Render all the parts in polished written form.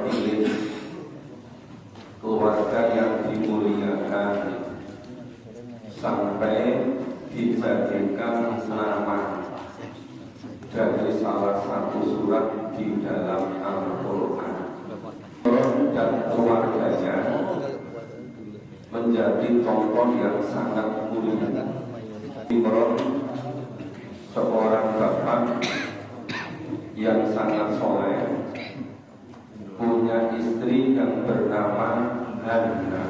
hadirin keluarga yang dimuliakan, sampai dijadikan nama dari salah satu surat di dalam Al-Quran, dan keluarganya menjadi contoh yang sangat mulia. Imron seorang bapak yang sangat soleh, punya istri yang bernama Hanna.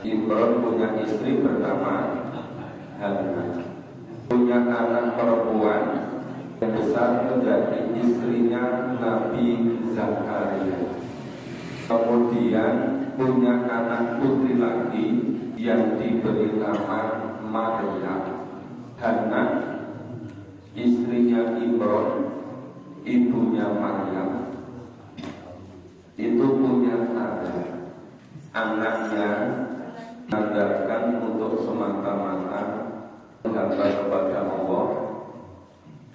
Imron punya istri bernama Hanna, punya anak perempuan yang besar menjadi istrinya Nabi Zakaria. Kemudian punya anak putri lagi yang diberi nama Maryam. Hanna istrinya Imron, ibunya Maryam, itu punya anaknya mengajarkan untuk semata-mata menghamba kepada Allah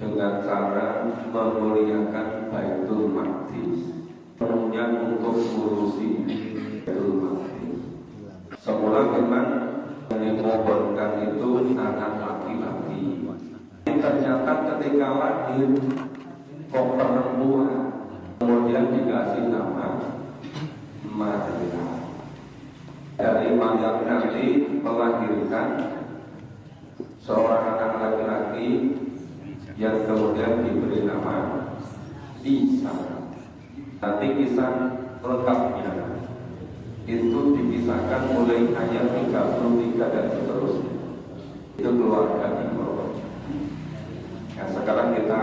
dengan cara memuliakan Baitul Maqdis, sepenuhnya untuk ngurusi Baitul Maqdis. Semula memang yang dimohonkan itu anak laki-laki, ternyata ketika lahir kok perempuan, kemudian dikasih nama Maryam. Dari Maryam nanti melahirkan seorang anak laki-laki yang kemudian diberi nama Isa. Nanti kisah lengkapnya itu dipisahkan mulai ayat 33 dan seterusnya. Itu keluarga Imron. Nah, sekarang kita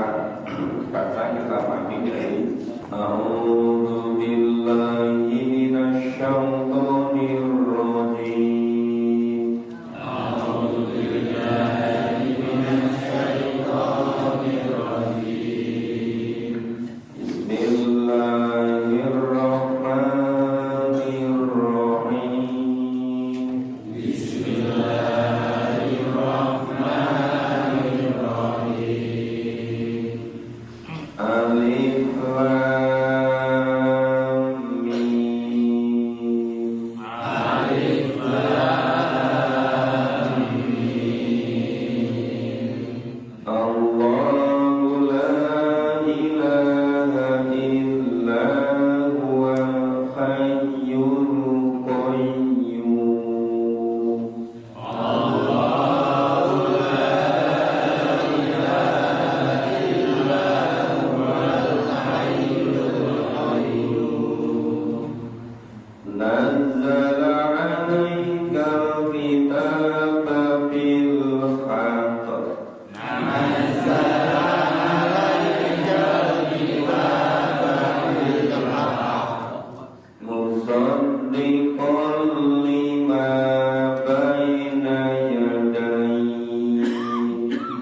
baca, kita pahami dari A'udzu billahi minasy syaithanir rajim. A'udzu billahi minasy syaithanir rajim. Bismillahirrahmanirrahim. Bismillahirrahmanirrahim. Alif Lam Mim. Alif Lam Mim. Allahu la ilaha illa huwal hayyul qayyum. Allahu la ilaha illa huwal hayyul qayyum. Nazzala 'alaikal kitaba bil haqq. Nazzala 'alaikal kitaba bil haqq. Musaddiqan lima baina yadayhi.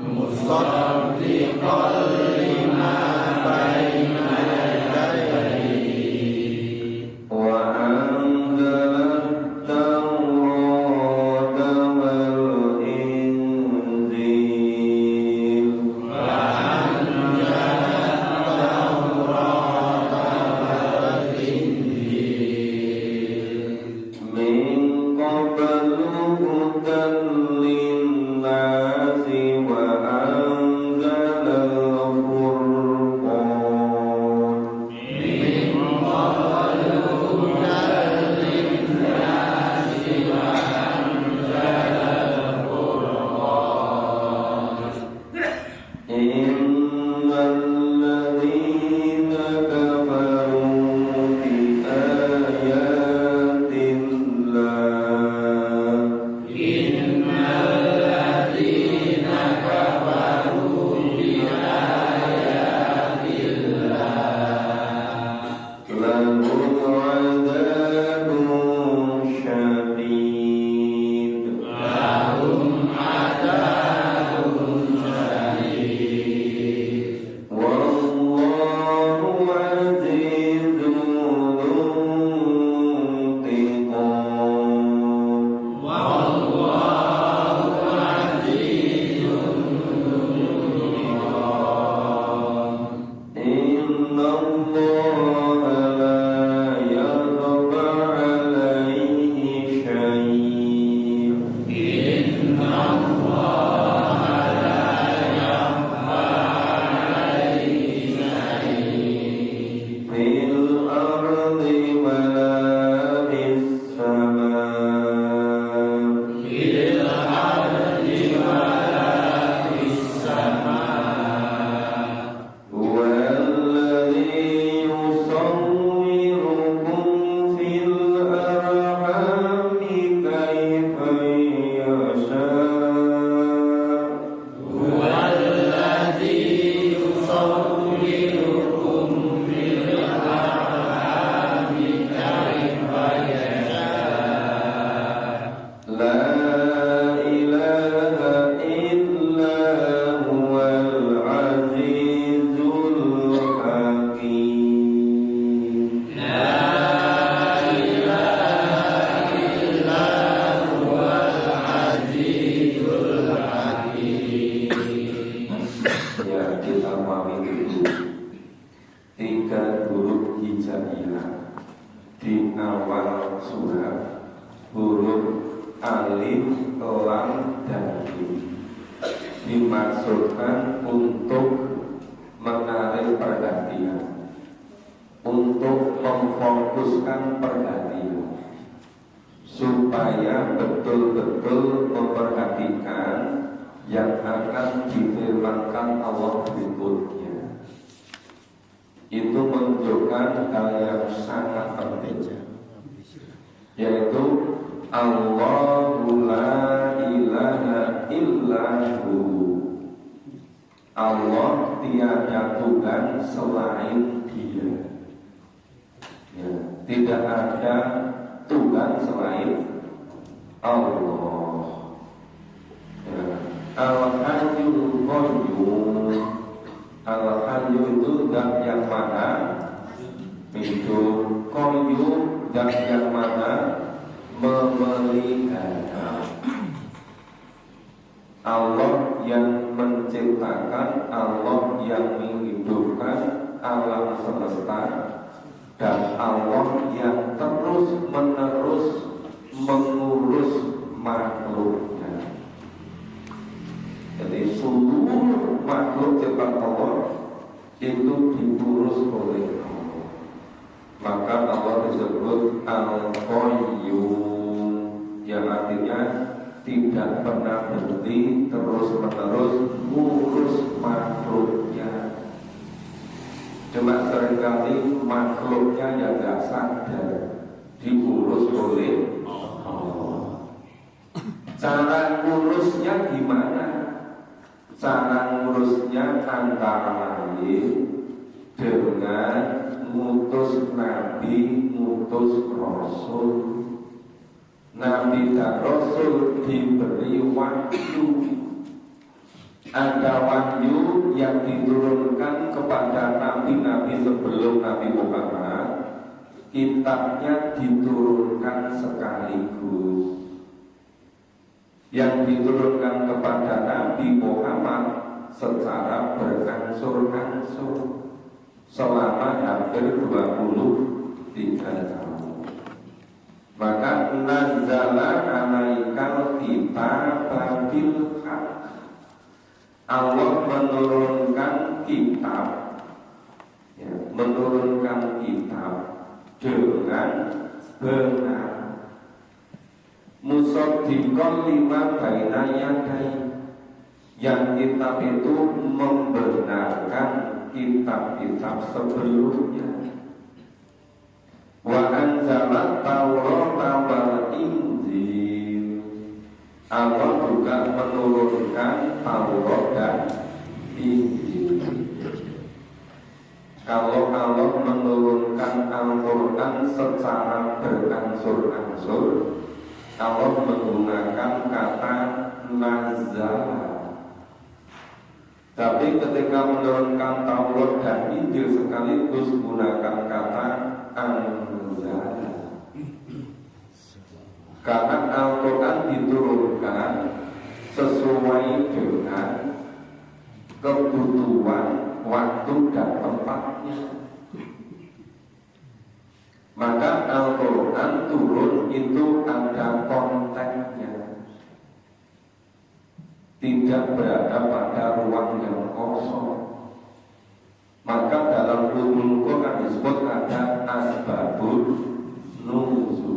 Musaddiqan lima baina yadayhi. Wa anzala at-taurata wal injil. Wa anzala at-taurata wal injil. di awal surat huruf alif, lam, dan mim dimaksudkan untuk menarik perhatian, untuk memfokuskan perhatian, supaya betul-betul memperhatikan yang akan difirmankan Allah berikutnya. Itu menunjukkan hal yang sangat penting, yaitu Allahu la ilaha illahu. Allah tiada Tuhan selain Dia. Ya, tidak ada Tuhan selain Allah. Ya. Al-Hayyul Qayyum. Al-Hayyu itu zat yang maha hidup. Qayyum zat yang maha memelihara. Allah yang menciptakan, Allah yang menghidupkan alam semesta, dan Allah yang terus-menerus mengurus makhluknya. Jadi seluruh makhluk ciptaan Allah itu diurus oleh Allah. Maka Allah disebut Al-Qayyum, yang artinya tidak pernah berhenti, terus-menerus ngurus makhluknya. Cuma seringkali makhluknya yang gak sadar diurus oleh Allah. Cara ngurusnya gimana? Cara ngurusnya antara lain dengan ngutus Nabi, ngutus Rasul. Nabi dan Rasul diberi wahyu. Ada wahyu yang diturunkan kepada nabi-nabi sebelum Nabi Muhammad. Kitabnya diturunkan sekaligus. Yang diturunkan kepada Nabi Muhammad secara berangsur-angsur selama hampir 23 tahun. Maka nazzala alaikal kitaba bil haqq. Allah menurunkan kitab, ya, menurunkan kitab dengan benar. Musaddiqan lima baina yadayhi, yang kitab itu membenarkan kitab-kitab sebelumnya. Wa anzala Taurata wal Injil. Allah juga menurunkan Taurat dan Injil. Kalau Allah menurunkan Al-Quran secara berangsur-angsur, Allah menggunakan kata nazzala. Tapi ketika menurunkan Taurat dan Injil sekaligus gunakan kata anzala. Karena Al-Quran diturunkan sesuai dengan kebutuhan waktu dan tempatnya. Maka Al-Quran turun itu ada konteksnya, tidak berada pada ruang yang kosong. Maka dalam ulumul Quran disebut ada asbabun nuzul.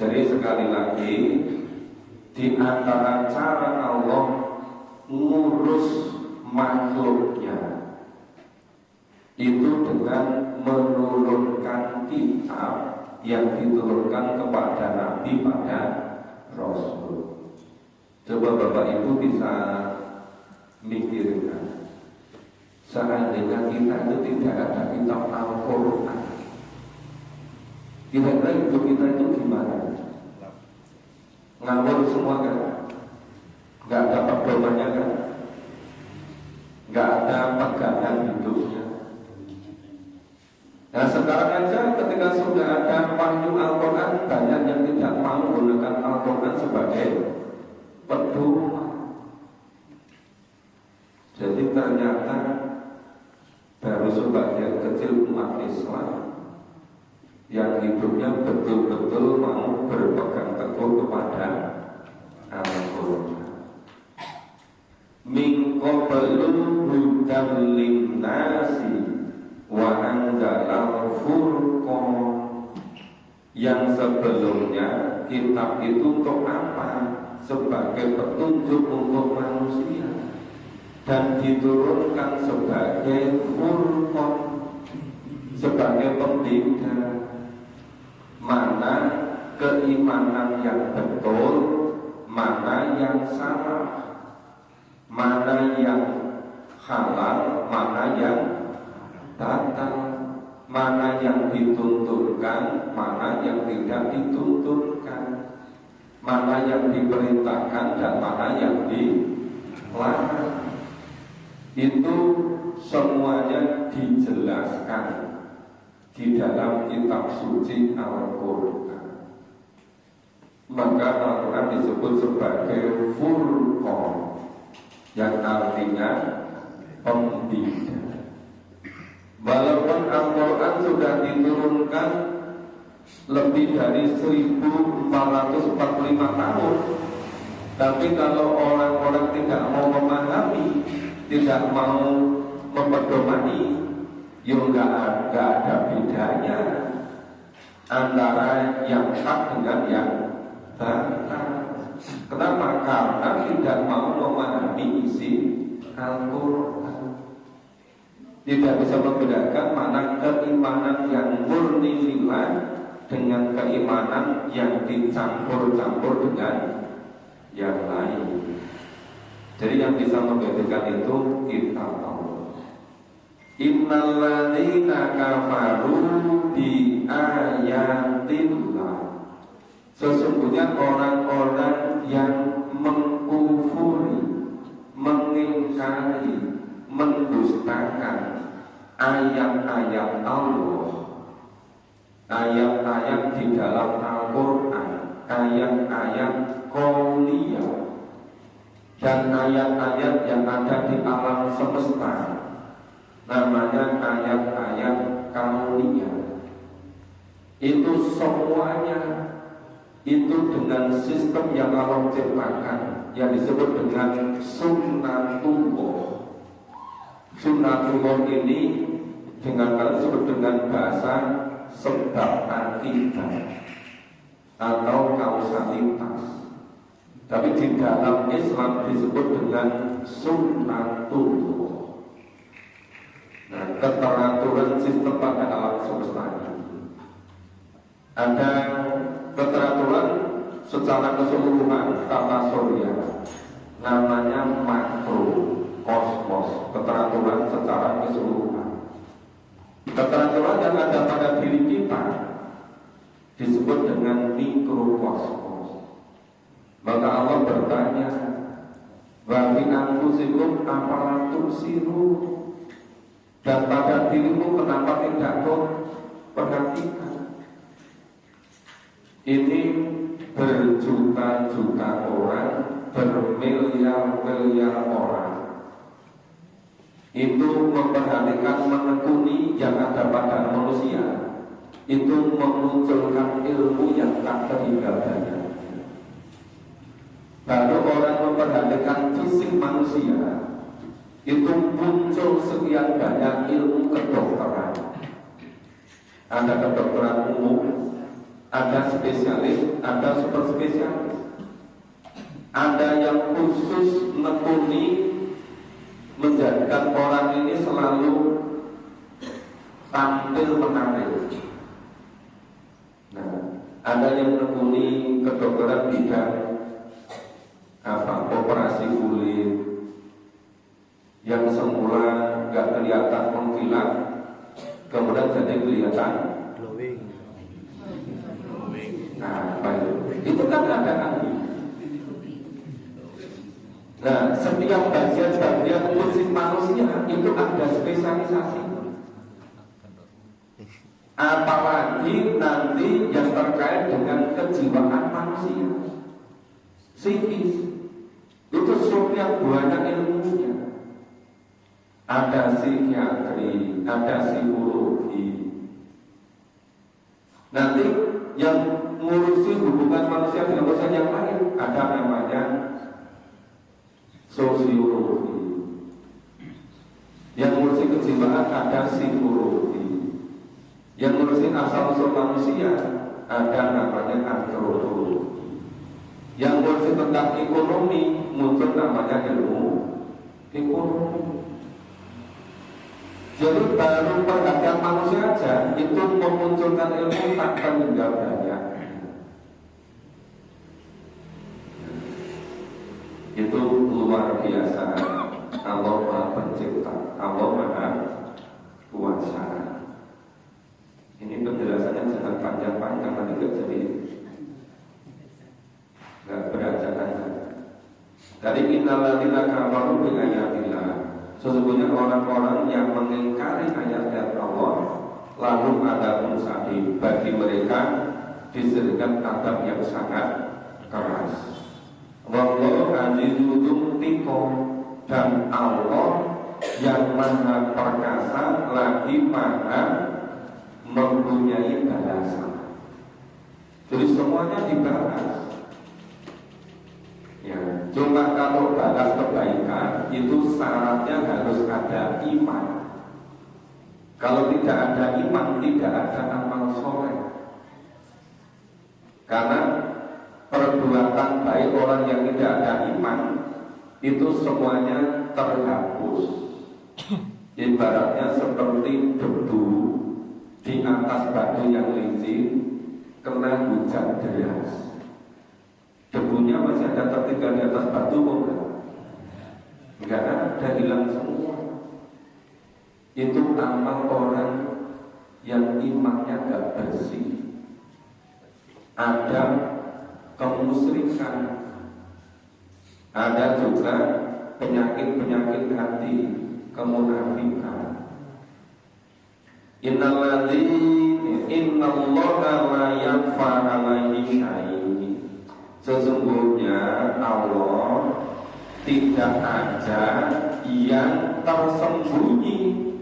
Jadi sekali lagi, di antara cara Allah ngurus makhluknya itu dengan menurunkan kitab yang diturunkan kepada Nabi pada Rasul. Coba Bapak Ibu bisa mikirkan, seandainya kita itu tidak ada kitab Al-Quran, kira-kira hidup kita itu gimana? Ngawur semua kan? Gak ada pedomannya kan? Gak ada pegangan hidupnya. Nah sekarang aja ketika sudah ada wahyu Al-Quran, banyak yang tidak mau menggunakan Al-Quran sebagai pedoman. Jadi ternyata baru sebagian kecil umat Islam yang hidupnya betul-betul mau berpegang teguh kepada Al-Quran. Min qablu hudan linnasi wa anzalal furqan. Yang sebelumnya kitab itu untuk apa? Sebagai petunjuk untuk manusia, dan diturunkan sebagai furqan, sebagai pembeda mana keimanan yang betul, mana yang salah, mana yang halal, mana yang batal, mana yang dituntunkan, mana yang tidak dituntunkan, mana yang diperintahkan dan mana yang dilarang. Itu semuanya dijelaskan di dalam kitab suci Al-Quran. Maka Al-Quran disebut sebagai Furqan, yang artinya pembeda. Walaupun Al-Quran sudah diturunkan lebih dari 1445 tahun, tapi kalau orang-orang tidak mau memahami, tidak mau memperdomani, ya nggak ada bedanya antara yang hak dengan yang batal. Kenapa? Karena tidak mau memahami isi Al-Quran. Tidak bisa membedakan mana keimanan yang murni lillah dengan keimanan yang dicampur-campur dengan yang lain. Jadi yang bisa membedakan itu kitab Allah. Innal ladzina kafaru bi ayatillah. Sesungguhnya orang-orang yang mengkufuri, mengingkari, mendustakan ayat-ayat Allah, ayat-ayat di dalam Al-Quran, ayat-ayat qauliyah, dan ayat-ayat yang ada di alam semesta, namanya ayat-ayat kauniyah. Itu semuanya itu dengan sistem yang Allah ciptakan, yang disebut dengan sunnatullah. Sunnatullah ini dengan disebut dengan bahasa sebab akibat atau kausalitas. Tapi di dalam Islam disebut dengan sunnatullah. Nah, keteraturan sistem pada alam semesta ini. Ada keteraturan secara keseluruhan tata surya, namanya makro kosmos, keteraturan secara keseluruhan. Keteraturan yang ada pada diri kita disebut dengan mikrokosmos. Maka Allah bertanya, wa fi anfusikum afala tubsirun, dan pada dirimu kenapa tidak kau perhatikan? Ini berjuta-juta orang, bermiliar-miliar orang itu memperhatikan, menekuni yang ada pada manusia, itu memunculkan ilmu yang tak terhinggapannya. Baru orang memperhatikan fisik manusia, itu muncul sekian banyak ilmu kedokteran. Ada kedokteran umum, ada spesialis, ada super spesialis. Ada yang khusus menekuni, menjadikan orang ini selalu tampil menarik. Nah, ada yang menekuni kedokteran bidang operasi kulit, yang semula nggak kelihatan mengkilat, kemudian jadi kelihatan glowing. Nah, itu kan ada ahli. Nah, setiap bagian-bagian fisik manusia itu ada spesialisasi. Apalagi nanti yang terkait dengan kejiwaan manusia, psikis, itu sekian banyak ilmunya. Ada psikiatri, ada psikologi, Nanti yang ngurusi hubungan manusia dengan manusia yang lain ada namanya sosiologi. Yang ngurusi kejiwaan ada psikologi. Yang ngurusi asal-usul manusia ada namanya antropologi. Yang ngurusi tentang ekonomi muncul namanya ilmu ekonomi. Jadi baru perhatian manusia aja itu memunculkan ilmu tak terhingga banyak. Itu luar biasa. Allah Maha Pencipta, Allah Maha Kuasa. Ini penjelasannya jangan panjang-panjang, nanti gak jadi gak berantakan. Dari innalladzina kafaru bi ayatillah, sesungguhnya orang-orang yang mengingkari ayat-ayat Allah lalu ada musadi, bagi mereka disediakan adab yang sangat keras. Wallahu azizun tiqom, dan Allah yang maha perkasa lagi maha mempunyai balasan. Jadi semuanya dibalas. Ya, cuma kalau balas kebaikan itu syaratnya harus ada iman. Kalau tidak ada iman, tidak ada amal soleh. Karena perbuatan baik orang yang tidak ada iman itu semuanya terhapus. Ibaratnya seperti debu di atas batu yang licin kena hujan deras. Debunya masih ada tertinggal di atas batu, enggak ada, hilang semua. Itu amal orang yang imannya enggak bersih. Ada kemusyrikan, ada juga penyakit-penyakit hati, kemunafikan. Innallaha la yakhfa 'alaihi syai'. Sesungguhnya Allah tidak ada yang tersembunyi.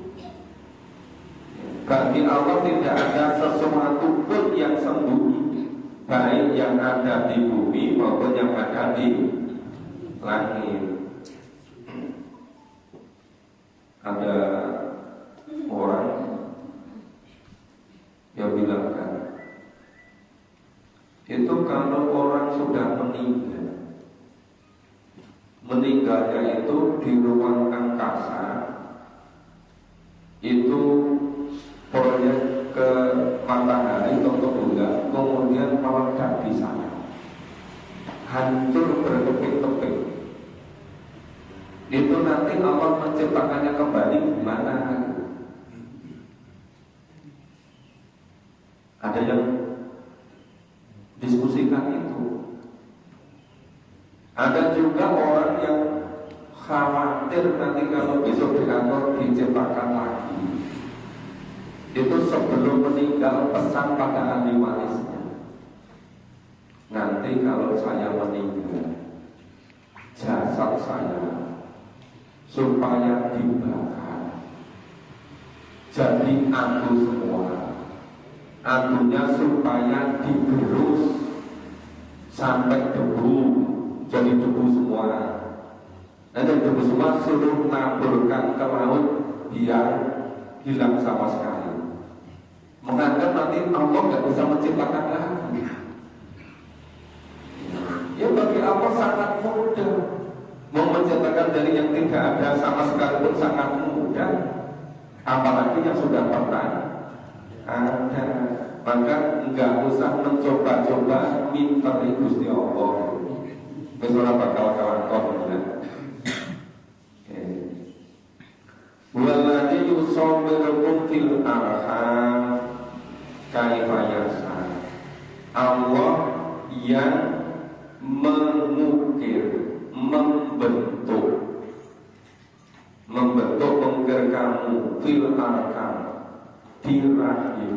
Bagi Allah tidak ada sesuatu pun yang sembunyi, baik yang ada di bumi maupun yang ada di langit. Ada orang yang bilang kan, itu kalau orang sudah meninggalnya itu di ruang angkasa, itu proyek ke matahari atau bulan, kemudian meledak di sana, hancur berkeping-keping. Itu nanti Allah menciptakannya kembali gimana? Ada yang diskusikan itu. Ada juga orang yang khawatir nanti kalau besok di kantor diciptakan lagi. Itu sebelum meninggal pesan pada ahli warisnya, nanti kalau saya meninggal, jasad saya supaya dibakar jadi abu semua, abunya supaya digerus sampai debu, jadi debu semua. Nanti debu semua suruh naburkan ke laut biar hilang sama sekali. Menganggap nanti Allah nggak bisa menciptakan lagi. Ya bagi Allah sangat mudah. Mau menciptakan dari yang tidak ada sama sekali pun sangat mudah. Apalagi yang sudah pernah ada. Maka nggak usah mencoba-coba minta Gusti Allah. Besok bakal kawan-kawan ya. Waladhi yusawwirukum fil arham kaifa yasha. Allah yang mengukir, mengukir kamu fil arham, di rahim,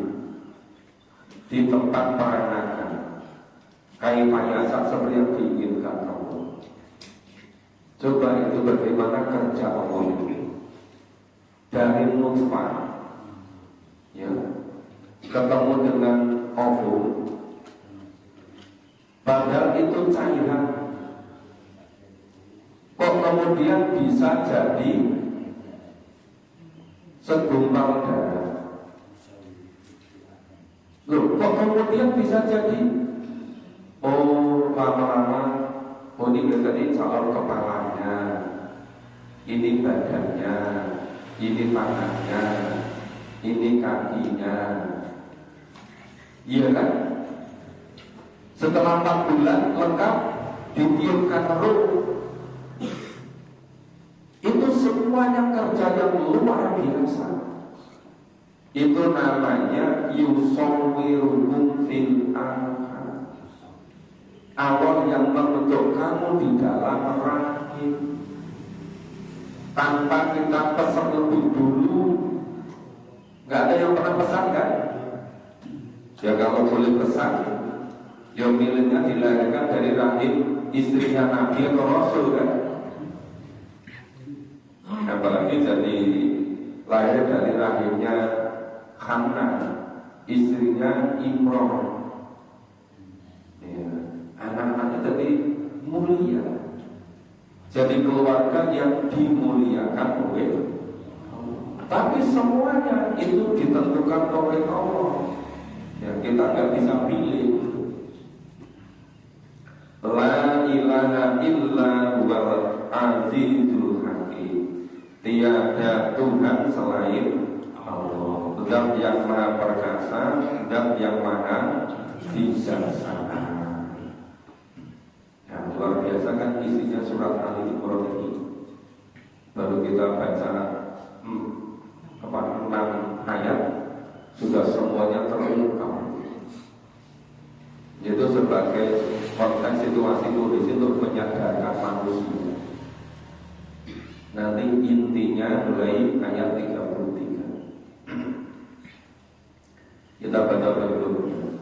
di tempat peranganan, kaifa yasha, seperti yang diinginkan kamu. Coba itu bagaimana kerja Allah itu. Dari nutfah, ya, ketemu dengan ovum, padahal itu cairan, kok kemudian bisa jadi segumpal darah? Loh, kok kemudian bisa jadi? Oh, lama-lama, oh ini berarti calon kepalanya, ini badannya, ini tangannya, ini kakinya. Iya kan? Setelah 4 bulan lengkap, ditiupkan ruh. Itu semuanya kerja yang luar biasa. Itu namanya yusawwirukum fil arham. Allah yang membentuk kamu di dalam rahim tanpa kita pesan lebih dulu. Gak ada yang pernah pesan kan? Ya kalau boleh pesan, ya milihnya dilahirkan dari rahim istrinya Nabi atau Rasul kan? Apalagi jadi lahir dari rahimnya Hana, istrinya Imron. Ya, anak-anaknya jadi mulia, jadi keluarga yang dimuliakan oleh. Tapi semuanya itu ditentukan oleh Allah. Ya, kita nggak bisa pilih. La ilaha illa huwal azizul hakim. Tiada Tuhan selain Allah. Zat yang maha perkasa, zat yang maha bijaksana. Ya, luar biasa kan isinya surat Ali Imran ini. Baru kita baca 6 ayat sudah semuanya terungkap. Itu sebagai konteks situasi kondisi untuk menyadarkan manusia. Nanti intinya mulai ayat 33. Kita baca berikutnya.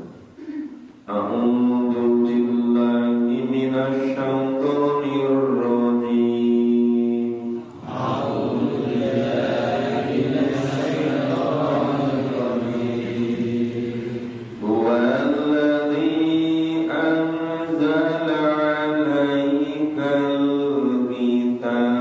A'udzu billahi minasy syaithanir rajim. A'udzu billahi minasy syaithanir rajim. Huwallazi anzala 'alaikal kitab.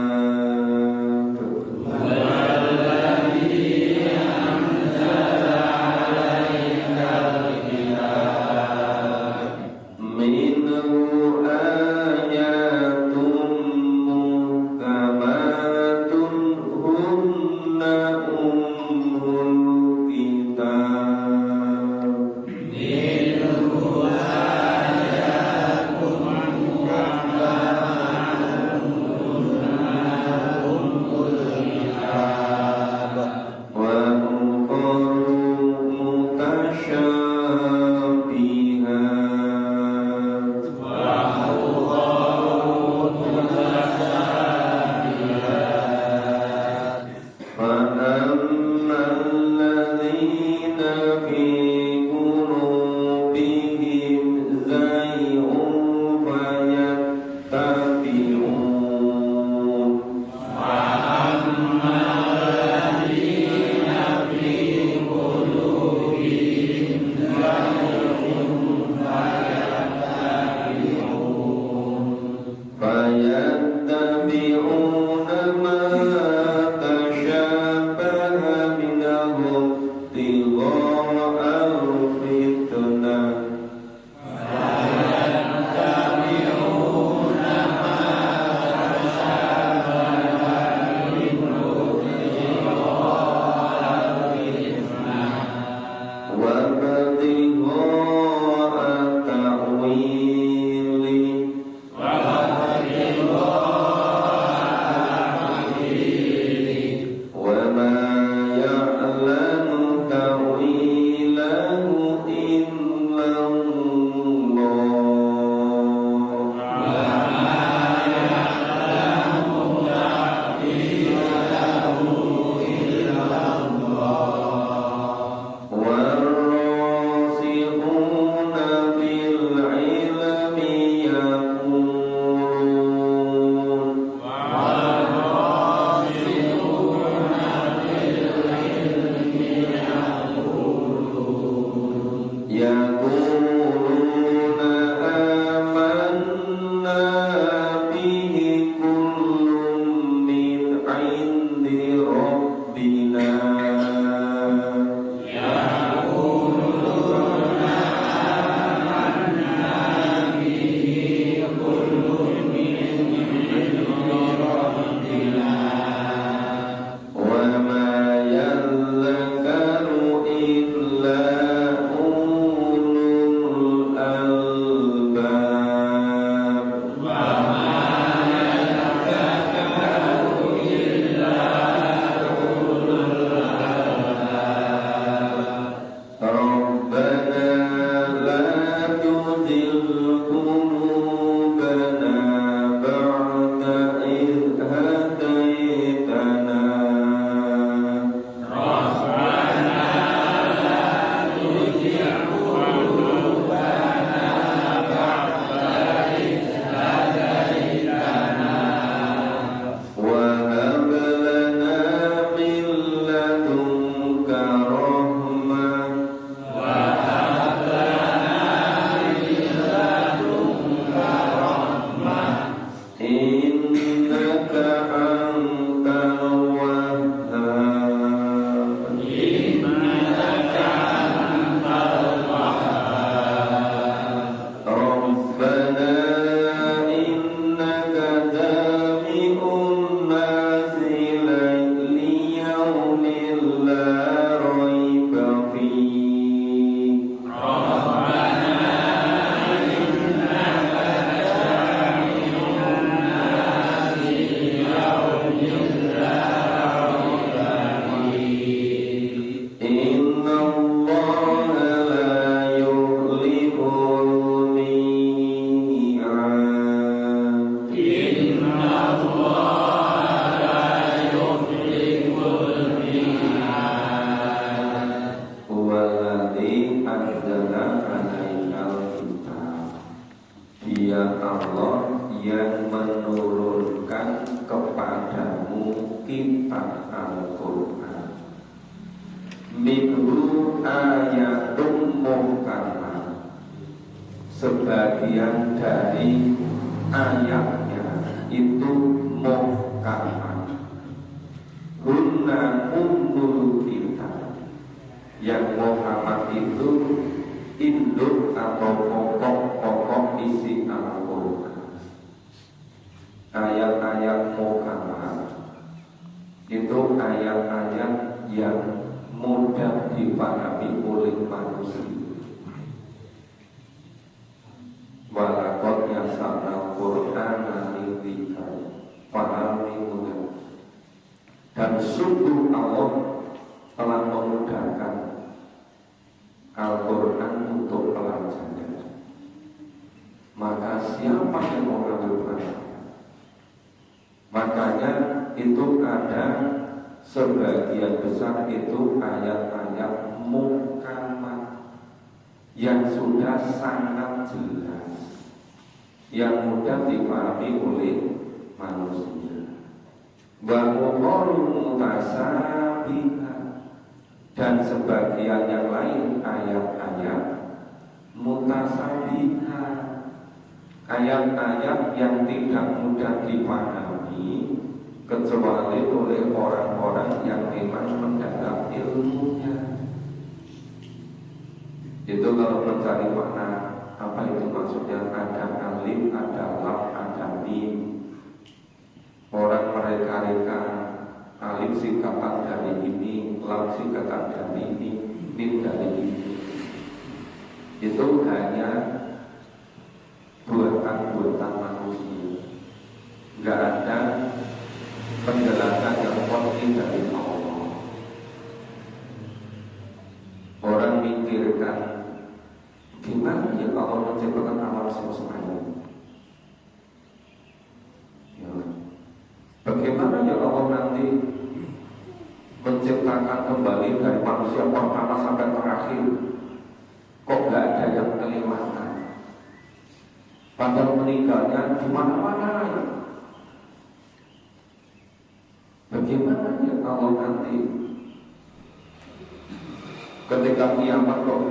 yaquluna amanna bihi kullun min 'indi rabbina sebagian dari ayatnya itu muhkamat. Hunna ummul kitab. Yang muhkamat itu induk atau pokok-pokok isi Al-Quran. Ayat-ayat muhkamat itu ayat-ayat yang mudah dipahami oleh manusia. Walaqad yasarna Qur'ana lidzikr, pahami mudah. Dan sungguh Allah telah memudahkan Al-Quran untuk pelajaran. Maka siapa yang mau mengambil, makanya itu ada sebagian besar itu ayat-ayat muhkamat yang sudah sangat jelas, yang mudah dipahami oleh manusia. Wa ukhru mutasabihat, dan sebagian yang lain ayat-ayat mutasabihat, ayat-ayat yang tidak mudah dipahami kecuali oleh orang-orang yang memang mendalam ilmunya. Itu kalau mencari makna apa itu maksudnya, ada alif, ada lam, ada mim. Orang mereka alif singkatan dari ini, lam singkatan dari ini, mim dari ini. Itu hanya buatan-buatan manusia. Enggak ada penjelasan yang pasti dari Allah. Orang mikirkan gimana ya Allah menciptakan alam semesta ini? Ya. Bagaimana ya Allah nanti menciptakan kembali dari manusia pertama sampai terakhir? Kok nggak ada yang kelewatan? Padahal meninggalnya di mana-mana ya. Bagaimana ya kalau nanti ketika kiamat kok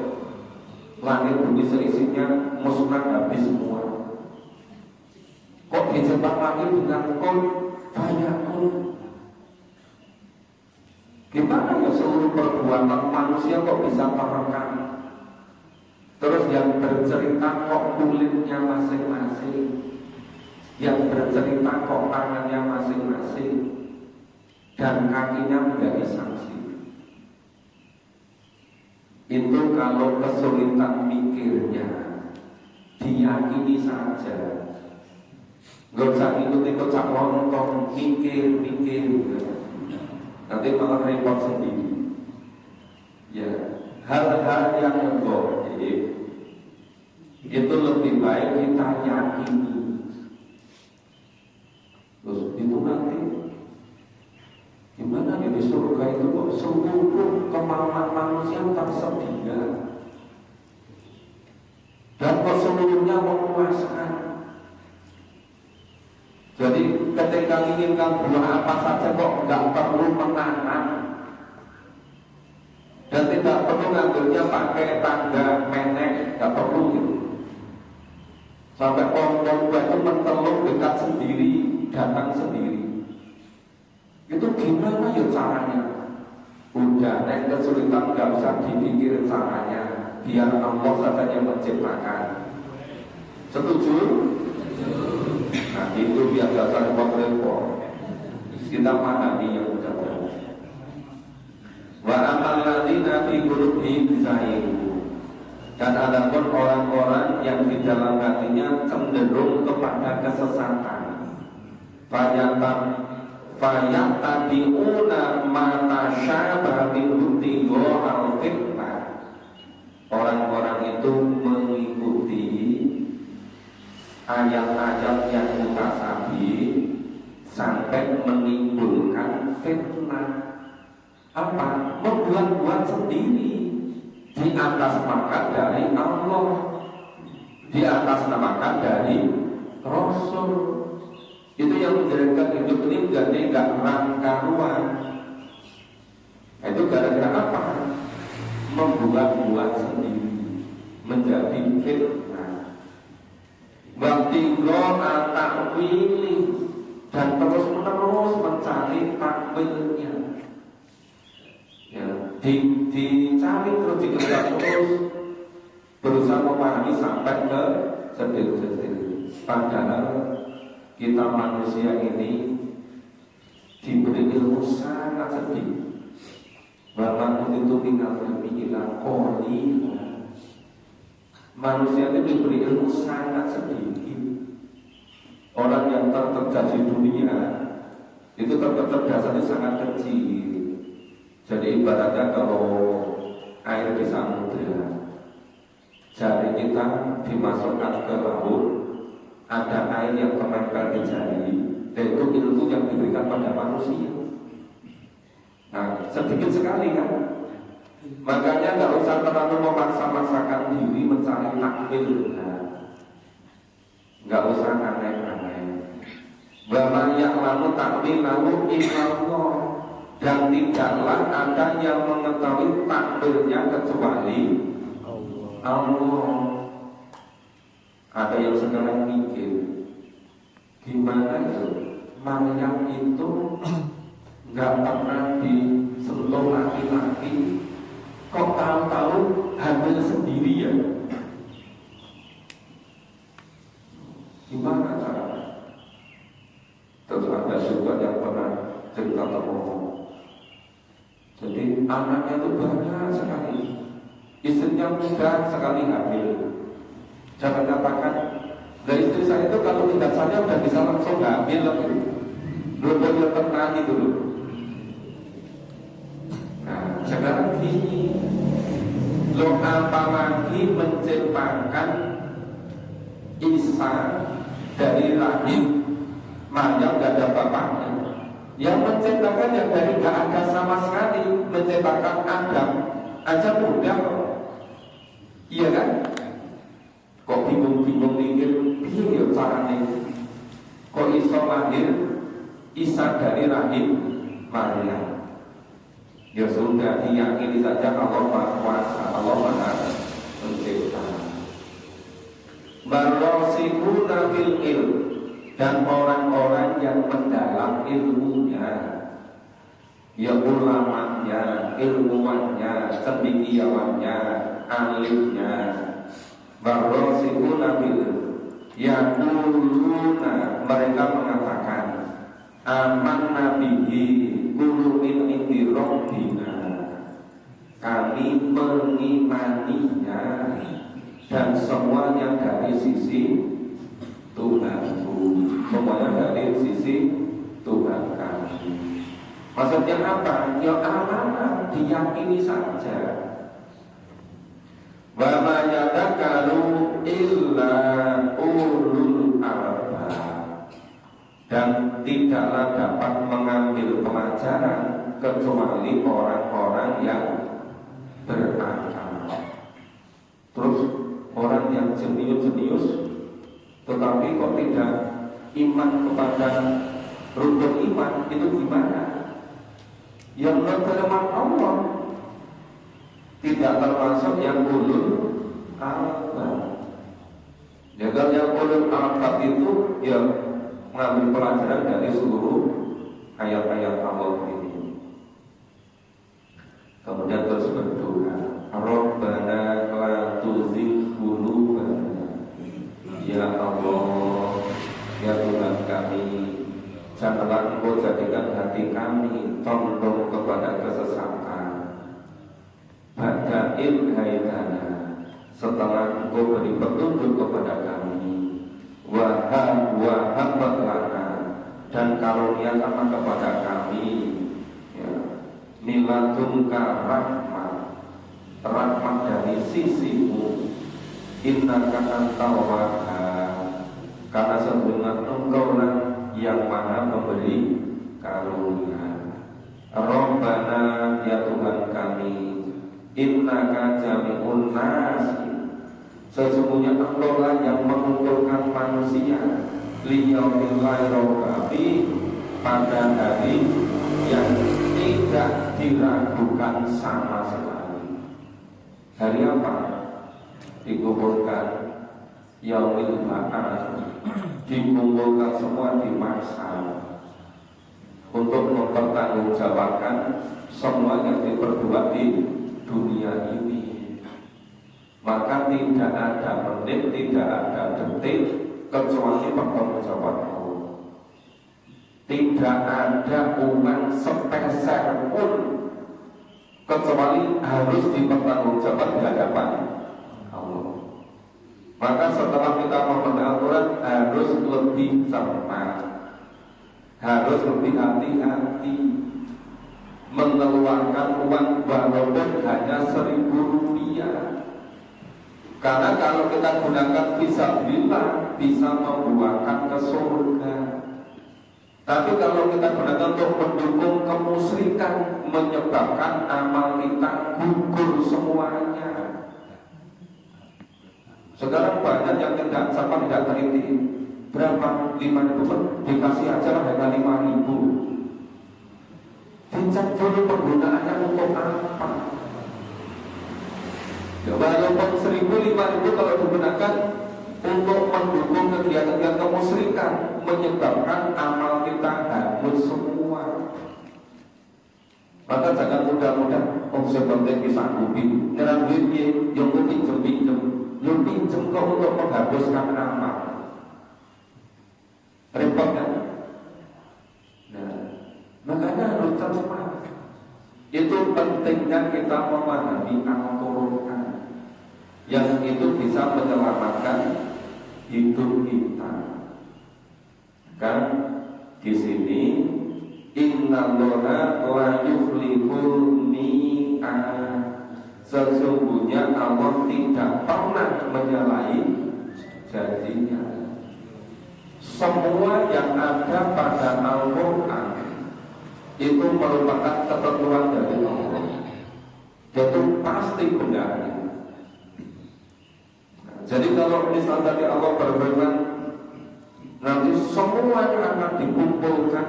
langit bumi seisinya musnah habis semua. Kok dijebak lagi dengan kun fayakun? Gimana ya seluruh perbuatan manusia kok bisa merekam? Terus yang bercerita kok kulitnya masing-masing, yang bercerita kok tangannya masing-masing, dan kakinya menjadi saksi. Itu kalau kesulitan mikirnya, diyakini saja. Gak usah ikut-ikut sak lontong, mikir. Nanti malah repot sendiri. Ya, hal-hal yang goib itu lebih baik kita yakini. Terus itu nanti gimana di surga itu kok seluruh kemauan manusia tersedia dan kok seluruhnya memuaskan. Jadi ketika menginginkan buah apa saja kok nggak perlu menahan dan tidak perlu ngambilnya pakai tangga menek, nggak perlu gitu. Sampai pohon-pohon itu menteluk dekat sendiri, datang sendiri. Itu gimana ya caranya? Udah, yang kesulitan nggak usah dipikir caranya, biar Allah saja yang menciptakan. Setuju? Nah itu biar gak usah repot-repot, kita pahami yang udah. Wa amal ladzina fi qulubihim zaygun. Dan ada pun orang-orang yang di dalam hatinya cenderung kepada kesesatan. Fayattabi'una ma tasyabaha minhu tighaa'al fitnah. Orang-orang itu mengikuti ayat-ayat yang mutasabih sampai menimbulkan fitnah. Apa? Membuat-buat sendiri di atas maka dari Allah, di atas namakan dari Rasul. Itu yang menjadikan hidup ini menjadi gak karuan. Itu gara-gara apa? Membuat-buat sendiri menjadi fitnah. Waktigo takwili dan terus-menerus mencari takwilnya. Ya, dicari terus, dikejar terus, berusaha memahami sampai ke setil-setil. Padahal kita manusia ini diberi ilmu sangat sedikit. Bahkan itu tinggal berpikiran koli. Manusia itu diberi ilmu sangat sedikit. Orang yang tercerdas di dunia itu kecerdasannya sangat kecil. Jadi ibaratnya kalau air di samudra, jari kita dimasukkan ke laut, ada air yang terempel di jari, dan itu ilmu yang diberikan pada manusia. Nah, sedikit sekali kan. Makanya nggak usah terlalu memaksa-maksakan diri mencari takwil. Nggak usah aneh-aneh. Wa man ya'lamu ta'wilahu illallah. Dan tidaklah ada yang mengetahui takwilnya kecuali Allah. Ada yang sekarang mikir, gimana ya Maryam itu nggak pernah disentuh laki-laki, kok tahu-tahu hamil sendiri ya? Gimana caranya? Terus ada juga yang pernah cerita ngomong. Jadi anaknya itu banyak sekali, istrinya mudah sekali hamil. Jangan katakan, dari istri saya itu kalau tidak saja udah bisa langsung hamil lagi. Belum pernah gitu loh. Nah, sekarang gini, lo apalagi menciptakan Isa dari rahim Maryam gak ada bapaknya. Yang menciptakan yang dari gak ada sama sekali, menciptakan Adam aja mudah kok. Iya kan? Kok bingung-bingung mikir, piye carane? Kok iso lahir Isa dari rahim Maryam? Ya sudah, diyakini saja Allah Maha Kuasa, Allah Maha Pencipta. dan orang-orang yang mendalam ilmunya, ya ulamanya, ilmuwannya, cendekiawannya, alimnya, warasikhuna fil yaquluna, mereka mengatakan aman nabihi guru ini robbina, kami mengimaninya dan semuanya dari sisi Tuhanku, semuanya dari sisi Tuhan kami. Maksudnya apa? Ya amanah, diyakini saja. Wa ma yadakalu illa ulul albab, dan tidaklah dapat mengambil pelajaran kecuali orang-orang yang berakal. Terus orang yang jenius-jenius tetapi kok tidak iman kepada rukun iman, itu gimana? Yang menerima Allah tidak termasuk yang ulul albab. Ya kan, yang ulul albab itu ya mengambil pelajaran dari seluruh ayat-ayat Allah ini. Kemudian terus berdoa, Rabbana la tuzigh qulubana, ya Allah, ya Tuhan kami, janganlah Engkau jadikan hati kami condong kepada kesesatan. Ba'da idh hadana, setelah Engkau beri petunjuk kepada kami. Wahab lana, dan karuniakanlah kepada kami ya, miladunka rahmat dari sisimu. Innaka antal wahhab, karena sesungguhnya Engkau lah yang maha memberi karunia. Rabbana, ya Tuhan kami, innaka jami'un nas, sesungguhnya Engkau lah yang mengumpulkan manusia liyaumil la raiba fihi, pada hari yang tidak diragukan sama sekali. Hari apa? Dikumpulkan yaumil ba'ats, dikumpulkan semua di mahsyar untuk mempertanggungjawabkan semua yang diperbuat di dunia ini. Maka tidak ada menit, tidak ada detik kecuali pertanggungjawaban Allah. Tidak ada uang sepeser pun kecuali harus dipertanggungjawabkan di hadapan Allah. Maka setelah kita membaca Al-Quran harus lebih cermat, harus lebih hati-hati mengeluarkan uang walaupun hanya 1.000 rupiah. Karena kalau kita gunakan fisabilillah bisa membuahkan ke surga. Tapi kalau kita gunakan untuk mendukung kemusyrikan, menyebabkan amal kita gugur semuanya. Sekarang banyak yang tidak teliti. Berapa? 5.000, dikasih aja lah harga 5.000. Dicek dulu penggunaannya untuk apa. Ya, walaupun 1.000, 5.000 kalau digunakan untuk mendukung kegiatan kemusyrikan, menyebabkan amal kita hangus semua. Maka jangan mudah-mudah seperti disanggupi nyerang duit yang pinjem-pinjem, lu pinjem kok untuk menghapuskan amal. Repot kan? Nah, makanya harus cermat. Itu pentingnya kita memahami Al-Quran, yang itu bisa menyelamatkan hidup kita. Kan di sini innallaha la yuflihul mi'ad, sesungguhnya Allah tidak pernah menyalahi janjinya. Semua yang ada pada Al-Quran itu merupakan ketentuan dari Allah, itu pasti benar. Jadi kalau misalnya tadi Allah berfirman nanti semuanya akan dikumpulkan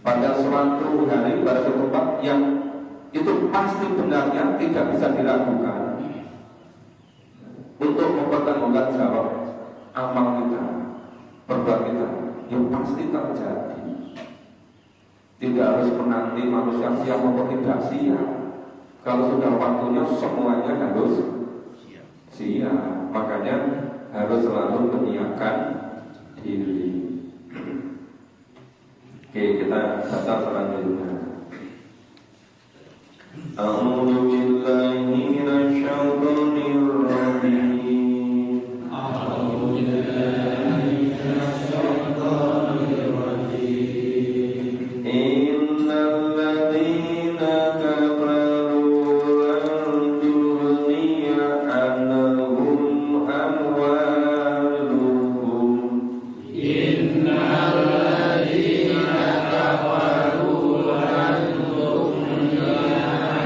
pada suatu hari, pada suatu tempat yang itu pasti benarnya, tidak bisa diragukan, untuk mempertanggungjawab amal kita, berdoa kita, yang pasti terjadi. Tidak harus menanti manusia siap atau tidak siap. Kalau sudah waktunya semuanya harus siap. Makanya harus selalu menyiapkan diri. Oke, kita baca selanjutnya. A'udzu billahi minasyaitonir rajim. A'udzu billahi minasyaitonir rajim. Innal ladzina kafaru lan tughniya anhum amwaluhum. Innal ladzina kafaru lan tughniya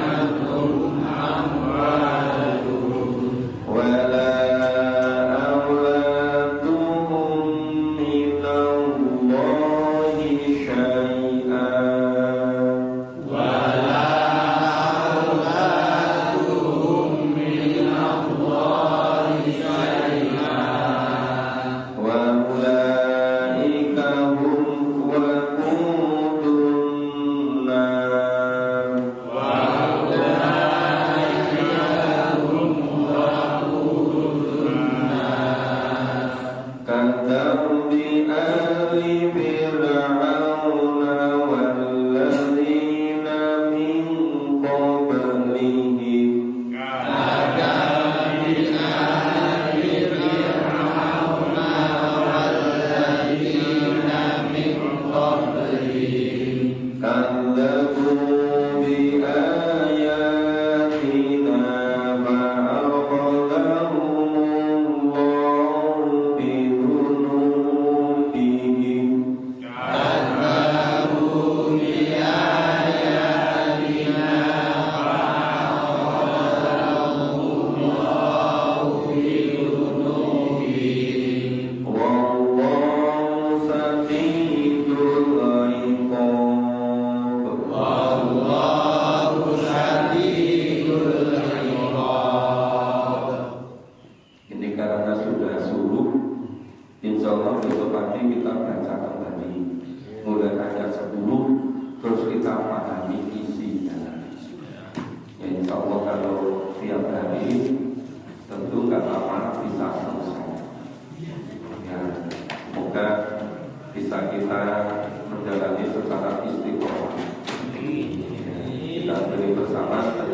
anhum amwaluhum wala awladuhum minallahi syai'an wala awladuhum minallahi syai'an wa ulaika hum waqudun nar wa ulaika hum waqudun nar kadzabi ali fir'auna walladzina min qablihim kadzabu bi ayatina fa'akhadhahumullahu bi dhunubihim kadzabu bi ayatina fa'akhadhahumullahu bi dhunubihim wallahu shadidul iqab wallahu shadidul iqab. Ini karena sudah suruh, insya Allah besok pagi kita baca kembali mulai ayat 10 terus kita pahami isinya. Ya insya Allah kalau tiap hari tentu nggak lama bisa selesai. Ya, semoga bisa kita menjalani secara istiqomah. Kita beri bersama dan